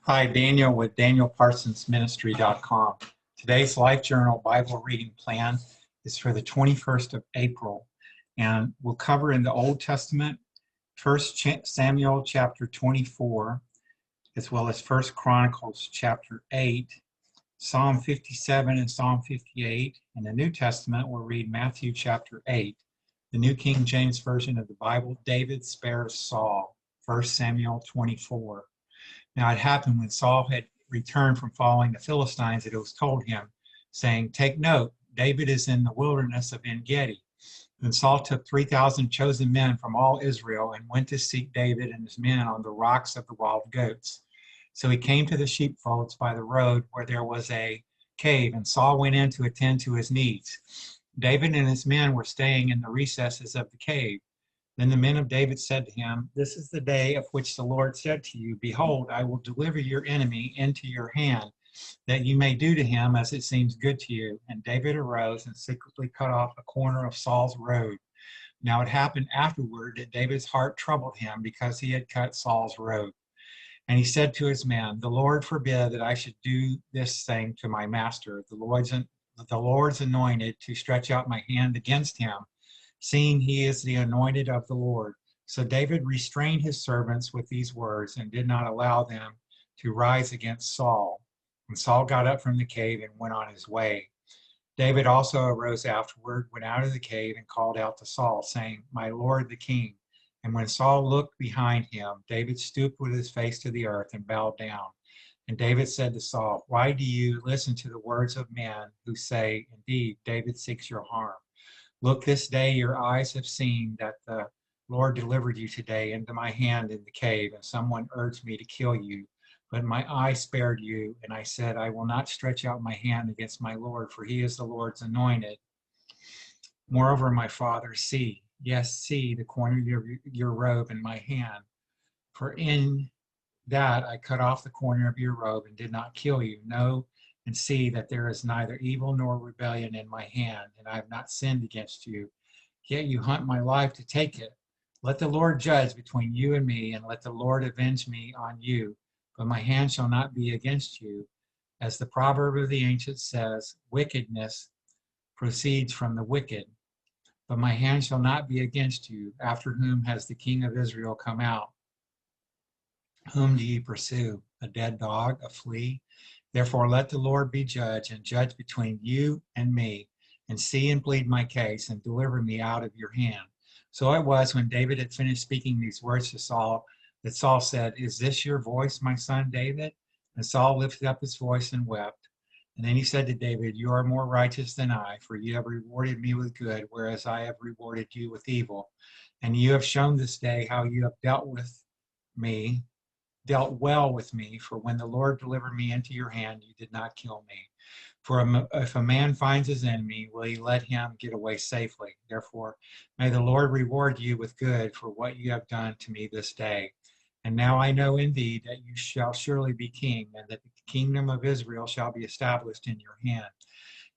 Hi, Daniel with DanielParsonsMinistry.com. Today's Life Journal Bible reading plan is for the 21st of April, and we'll cover in the Old Testament, 1 Samuel chapter 24, as well as 1 Chronicles chapter 8, Psalm 57 and Psalm 58. In the New Testament, we'll read Matthew chapter 8, the New King James Version of the Bible, David spares Saul, 1 Samuel 24. Now it happened when Saul had returned from following the Philistines that it was told him, saying, "Take note, David is in the wilderness of En Gedi." Then Saul took 3,000 chosen men from all Israel and went to seek David and his men on the rocks of the wild goats. So he came to the sheepfolds by the road where there was a cave, and Saul went in to attend to his needs. David and his men were staying in the recesses of the cave. Then the men of David said to him, "This is the day of which the Lord said to you, Behold, I will deliver your enemy into your hand, that you may do to him as it seems good to you." And David arose and secretly cut off a corner of Saul's robe. Now it happened afterward that David's heart troubled him because he had cut Saul's robe. And he said to his men, "The Lord forbid that I should do this thing to my master, the Lord's anointed, to stretch out my hand against him, seeing he is the anointed of the Lord." So David restrained his servants with these words and did not allow them to rise against Saul. And Saul got up from the cave and went on his way. David also arose afterward, went out of the cave, and called out to Saul, saying, "My lord the king." And when Saul looked behind him, David stooped with his face to the earth and bowed down. And David said to Saul, "Why do you listen to the words of men who say, Indeed, David seeks your harm? Look, this day your eyes have seen that the Lord delivered you today into my hand in the cave, and someone urged me to kill you. But my eye spared you, and I said, I will not stretch out my hand against my Lord, for he is the Lord's anointed. Moreover, my father, see, yes, see the corner of your robe in my hand. For in that I cut off the corner of your robe and did not kill you. Know and see that there is neither evil nor rebellion in my hand, and I have not sinned against you. Yet you hunt my life to take it. Let the Lord judge between you and me, and let the Lord avenge me on you. But my hand shall not be against you. As the proverb of the ancients says, wickedness proceeds from the wicked. But my hand shall not be against you. After whom has the king of Israel come out? Whom do ye pursue? A dead dog, a flea? Therefore let the Lord be judge, and judge between you and me, and see and plead my case, and deliver me out of your hand. So it was, when David had finished speaking these words to Saul, that Saul said, Is this your voice, my son David? And Saul lifted up his voice and wept. And then he said to David, You are more righteous than I, for you have rewarded me with good, whereas I have rewarded you with evil. And you have shown this day how you have me, dealt well with me, for when the Lord delivered me into your hand, you did not kill me. For if a man finds his enemy, will he let him get away safely? Therefore, may the Lord reward you with good for what you have done to me this day. And now I know indeed that you shall surely be king, and that the kingdom of Israel shall be established in your hand.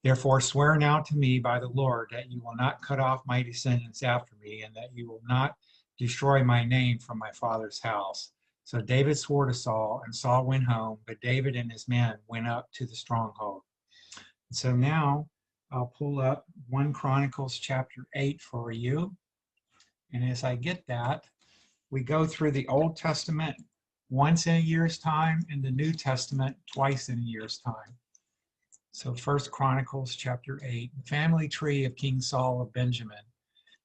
Therefore, swear now to me by the Lord that you will not cut off my descendants after me, and that you will not destroy my name from my father's house. So David swore to Saul, and Saul went home, but David and his men went up to the stronghold. So now I'll pull up 1 Chronicles chapter 8 for you. And as I get that, we go through the Old Testament once in a year's time and the New Testament twice in a year's time. So 1 Chronicles chapter 8, the family tree of King Saul of Benjamin.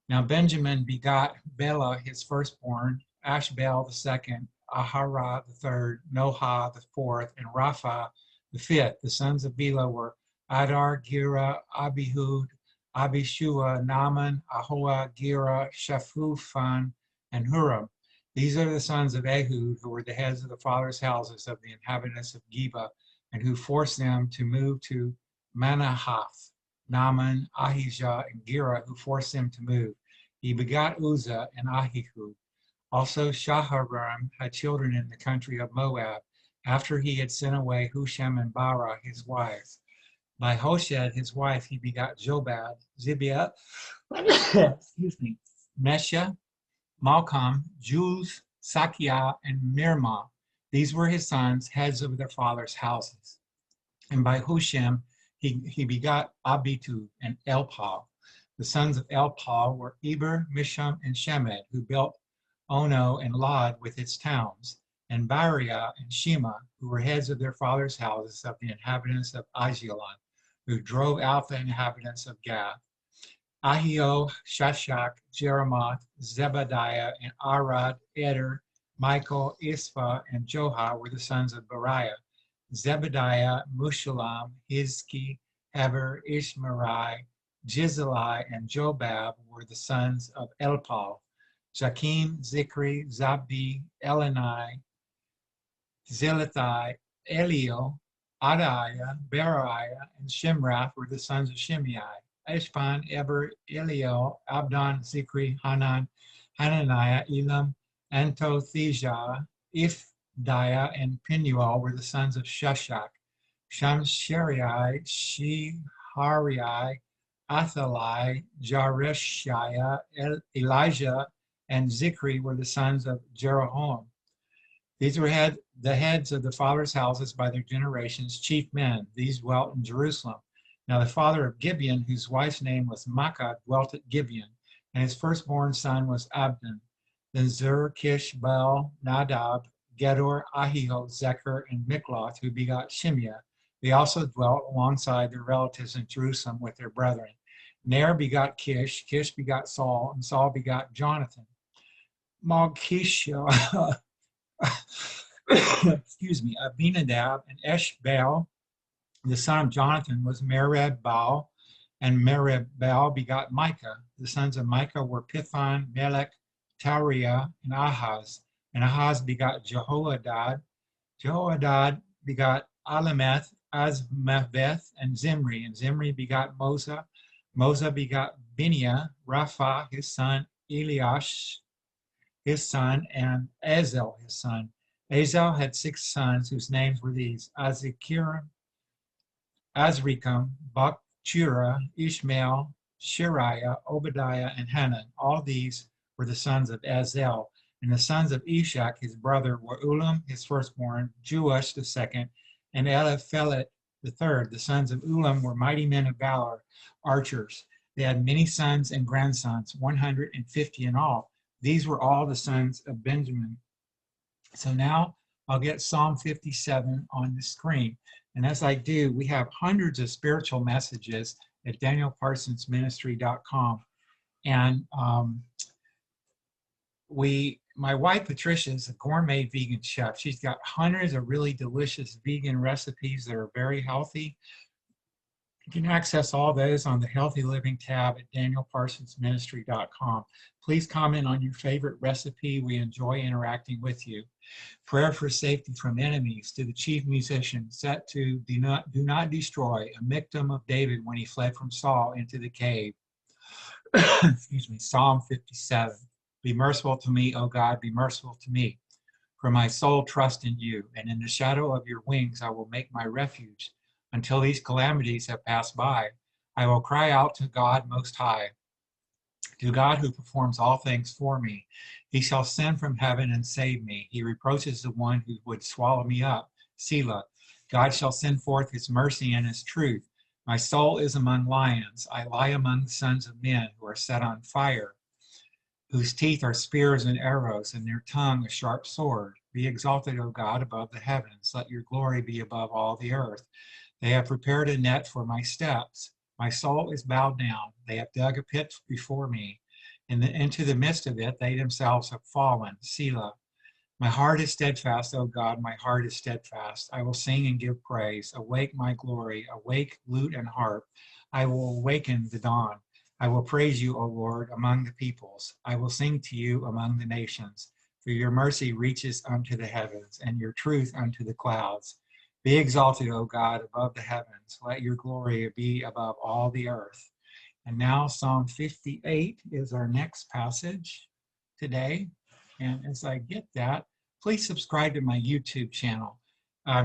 Now Benjamin begot Bela his firstborn, Ashbel the second, Ahara the third, Noha the fourth, and Rapha the fifth. The sons of Bela were Adar, Gira, Abihud, Abishua, Naaman, Ahoa, Gira, Shaphan, and Huram. These are the sons of Ehud, who were the heads of the fathers' houses of the inhabitants of Geba, and who forced them to move to Manahath. Naaman, Ahijah, and Gira, who forced them to move. He begot Uzzah and Ahihud. Also Shaharaim had children in the country of Moab, after he had sent away Husham and Bara, his wives. By Hoshed, his wife, he begot Jobab, Zibiah, excuse me, Mesha, Malcolm, Juz, Sakiah, and Mirmah. These were his sons, heads of their fathers' houses. And by Hushim he begot Abitub and Elpal. The sons of Elpal were Eber, Misham, and Shemed, who built Ono and Lod with its towns, and Bariah and Shema, who were heads of their fathers' houses of the inhabitants of Ajalon, who drove out the inhabitants of Gath. Ahio, Shashak, Jeremoth, Zebadiah, and Arad, Eder, Michael, Ispa, and Joha were the sons of Bariah. Zebadiah, Mushalam, Hizki, Heber, Ishmerai, Jizali, and Jobab were the sons of Elpal. Jakim, Zikri, Zabdi, Elani, Zilithai, Eliel, Adaiah, Beriah, and Shimrath were the sons of Shimei. Eshban, Eber, Eliel, Abdon, Zikri, Hanan, Hananiah, Elam, Antothijah, Ifdiah, and Pinuel were the sons of Shashak. Shamsherai, Sheharai, Athalai, Jareshiah, Elijah, and Zikri were the sons of Jeroham. These were the heads of the fathers' houses by their generations, chief men. These dwelt in Jerusalem. Now the father of Gibeon, whose wife's name was Makkah, dwelt at Gibeon, and his firstborn son was Abdon. Then Zur, Kish, Baal, Nadab, Gedor, Ahio, Zechar, and Mikloth, who begot Shimea. They also dwelt alongside their relatives in Jerusalem with their brethren. Ner begot Kish, Kish begot Saul, and Saul begot Jonathan. Malchishah, excuse me, Abinadab and Eshbaal, the son of Jonathan, was Merib Baal, and Merib Baal begot Micah. The sons of Micah were Pithon, Melech, Tariah, and Ahaz. And Ahaz begot Jehoadad. Jehoadad begot Alameth, Azmaveth, and Zimri. And Zimri begot Mosa. Mosa begot Biniah, Rapha, his son, Eliash, his son, and Ezel, his son. Ezel had 6 sons, whose names were these: Azikram, Azrikam, Bakchura, Ishmael, Shariah, Obadiah, and Hanan. All these were the sons of Ezel. And the sons of Ishak, his brother, were Ulam, his firstborn, Jeush the second, and Eliphelet the third. The sons of Ulam were mighty men of valor, archers. They had many sons and grandsons, 150 in all. These were all the sons of Benjamin. So now I'll get Psalm 57 on the screen. And as I do, we have hundreds of spiritual messages at danielparsonsministry.com. And my wife, Patricia, is a gourmet vegan chef. She's got hundreds of really delicious vegan recipes that are very healthy. You can access all those on the Healthy Living tab at danielparsonsministry.com. Please comment on your favorite recipe. We enjoy interacting with you. Prayer for safety from enemies to the chief musician set to do not destroy, a victim of David when he fled from Saul into the cave. Excuse me, Psalm 57. Be merciful to me, O God, be merciful to me. For my soul trusts in you, and in the shadow of your wings I will make my refuge. Until these calamities have passed by, I will cry out to God Most High, to God who performs all things for me. He shall send from heaven and save me. He reproaches the one who would swallow me up. Selah. God shall send forth his mercy and his truth. My soul is among lions. I lie among the sons of men who are set on fire, whose teeth are spears and arrows, and their tongue a sharp sword. Be exalted, O God, above the heavens. Let your glory be above all the earth. They have prepared a net for my steps. My soul is bowed down. They have dug a pit before me. Into the midst of it, they themselves have fallen. Selah. My heart is steadfast, O God, my heart is steadfast. I will sing and give praise. Awake my glory. Awake lute and harp. I will awaken the dawn. I will praise you, O Lord, among the peoples. I will sing to you among the nations. For your mercy reaches unto the heavens, and your truth unto the clouds. Be exalted, O God, above the heavens. Let your glory be above all the earth. And now Psalm 58 is our next passage today. And as I get that, please subscribe to my YouTube channel.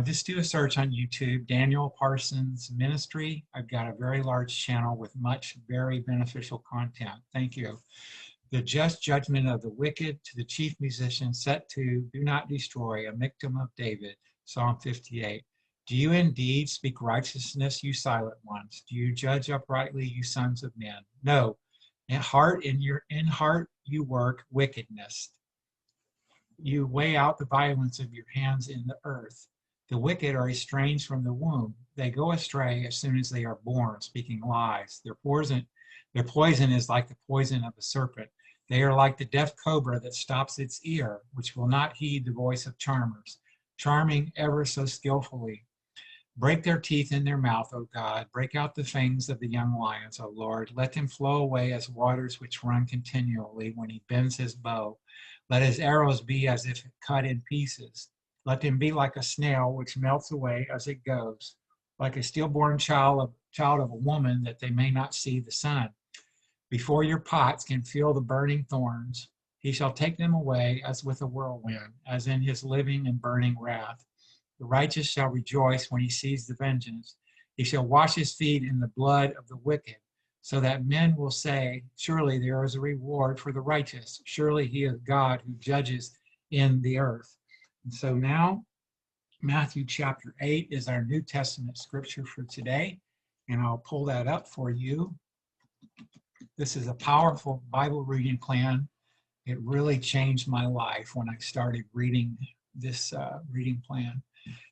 Just do a search on YouTube, Daniel Parsons Ministry. I've got a very large channel with much very beneficial content. Thank you. The just judgment of the wicked to the chief musician set to do not destroy, a victim of David. Psalm 58. Do you indeed speak righteousness, you silent ones? Do you judge uprightly, you sons of men? No, in heart you work wickedness. You weigh out the violence of your hands in the earth. The wicked are estranged from the womb. They go astray as soon as they are born, speaking lies. Their poison is like the poison of a serpent. They are like the deaf cobra that stops its ear, which will not heed the voice of charmers, charming ever so skillfully. Break their teeth in their mouth, O God. Break out the fangs of the young lions, O Lord. Let them flow away as waters which run continually when he bends his bow. Let his arrows be as if cut in pieces. Let them be like a snail which melts away as it goes, like a stillborn child of a woman, that they may not see the sun. Before your pots can feel the burning thorns, he shall take them away as with a whirlwind, as in his living and burning wrath. The righteous shall rejoice when he sees the vengeance. He shall wash his feet in the blood of the wicked, so that men will say, surely there is a reward for the righteous. Surely he is God who judges in the earth. And so now, Matthew chapter 8 is our New Testament scripture for today, and I'll pull that up for you. This is a powerful Bible reading plan. It really changed my life when I started reading this reading plan.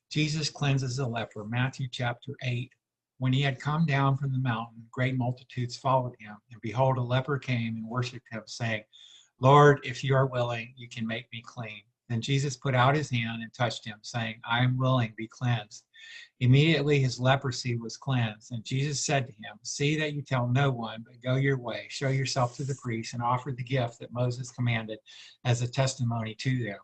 Jesus cleanses a leper, Matthew chapter 8. When he had come down from the mountain, great multitudes followed him. And behold, a leper came and worshipped him, saying, Lord, if you are willing, you can make me clean. Then Jesus put out his hand and touched him, saying, I am willing, be cleansed. Immediately his leprosy was cleansed. And Jesus said to him, see that you tell no one, but go your way, show yourself to the priest, and offer the gift that Moses commanded as a testimony to them.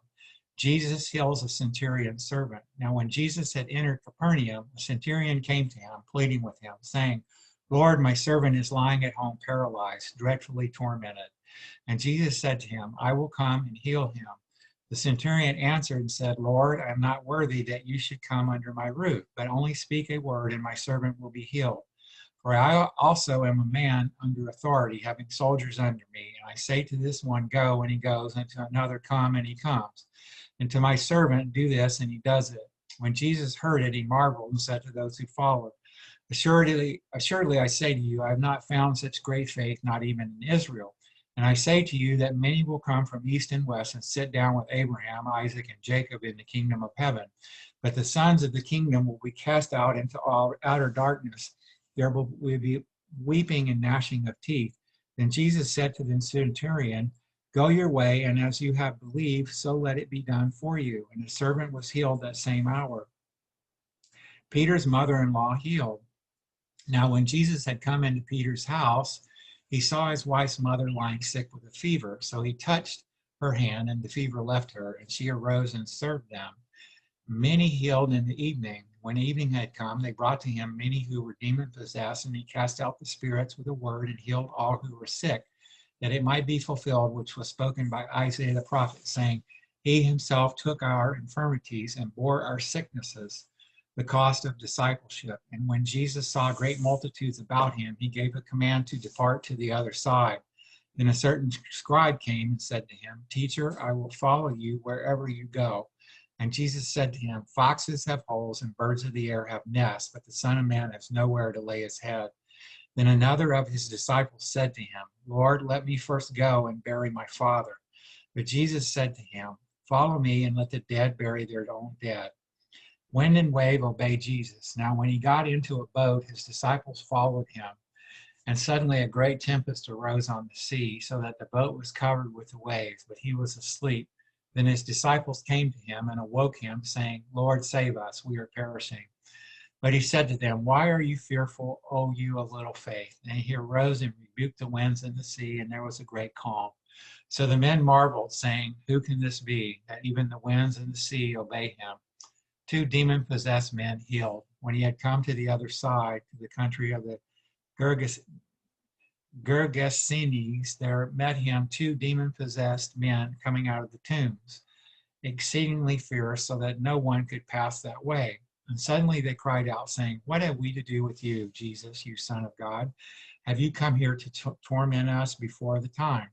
Jesus heals a centurion's servant. Now, when Jesus had entered Capernaum, a centurion came to him, pleading with him, saying, Lord, my servant is lying at home paralyzed, dreadfully tormented. And Jesus said to him, I will come and heal him. The centurion answered and said, Lord, I am not worthy that you should come under my roof, but only speak a word, and my servant will be healed. For I also am a man under authority, having soldiers under me. And I say to this one, go, and he goes, and to another, come, and he comes. And to my servant, do this, and he does it. When Jesus heard it, he marveled and said to those who followed, Assuredly, I say to you, I have not found such great faith, not even in Israel. And I say to you that many will come from east and west and sit down with Abraham, Isaac, and Jacob in the kingdom of heaven. But the sons of the kingdom will be cast out into outer darkness. There will be weeping and gnashing of teeth. Then Jesus said to the centurion, Go your way, and as you have believed, so let it be done for you. And the servant was healed that same hour. Peter's mother-in-law healed. Now, when Jesus had come into Peter's house, he saw his wife's mother lying sick with a fever. So he touched her hand, and the fever left her, and she arose and served them. Many healed in the evening. When evening had come, they brought to him many who were demon-possessed, and he cast out the spirits with a word and healed all who were sick, that it might be fulfilled which was spoken by Isaiah the prophet, saying, He himself took our infirmities and bore our sicknesses, the cost of discipleship. And when Jesus saw great multitudes about him, he gave a command to depart to the other side. Then a certain scribe came and said to him, Teacher, I will follow you wherever you go. And Jesus said to him, Foxes have holes and birds of the air have nests, but the Son of Man has nowhere to lay his head. Then another of his disciples said to him, Lord, let me first go and bury my father. But Jesus said to him, Follow me and let the dead bury their own dead. Wind and wave obeyed Jesus. Now when he got into a boat, his disciples followed him. And suddenly a great tempest arose on the sea, so that the boat was covered with the waves, but he was asleep. Then his disciples came to him and awoke him, saying, Lord, save us, we are perishing. But he said to them, Why are you fearful, O you of little faith? And he arose and rebuked the winds and the sea, and there was a great calm. So the men marveled, saying, Who can this be, that even the winds and the sea obey him? 2 demon-possessed men healed. When he had come to the other side, to the country of the Gergesenes, there met him 2 demon-possessed men coming out of the tombs, exceedingly fierce, so that no one could pass that way. And suddenly they cried out, saying, What have we to do with you, Jesus, you Son of God? Have you come here to torment us before the time?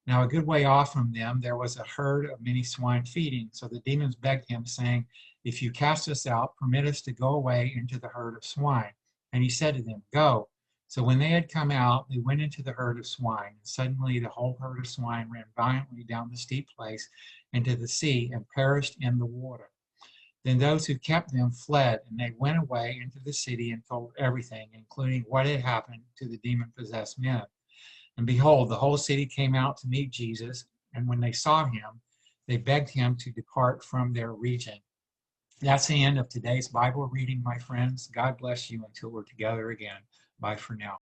Now, a good way off from them, there was a herd of many swine feeding. So the demons begged him, saying, "If you cast us out, permit us to go away into the herd of swine." And he said to them, "Go." So when they had come out, they went into the herd of swine. And suddenly the whole herd of swine ran violently down the steep place into the sea and perished in the water. Then those who kept them fled, and they went away into the city and told everything, including what had happened to the demon-possessed men. And behold, the whole city came out to meet Jesus, and when they saw him, they begged him to depart from their region. That's the end of today's Bible reading, my friends. God bless you until we're together again. Bye for now.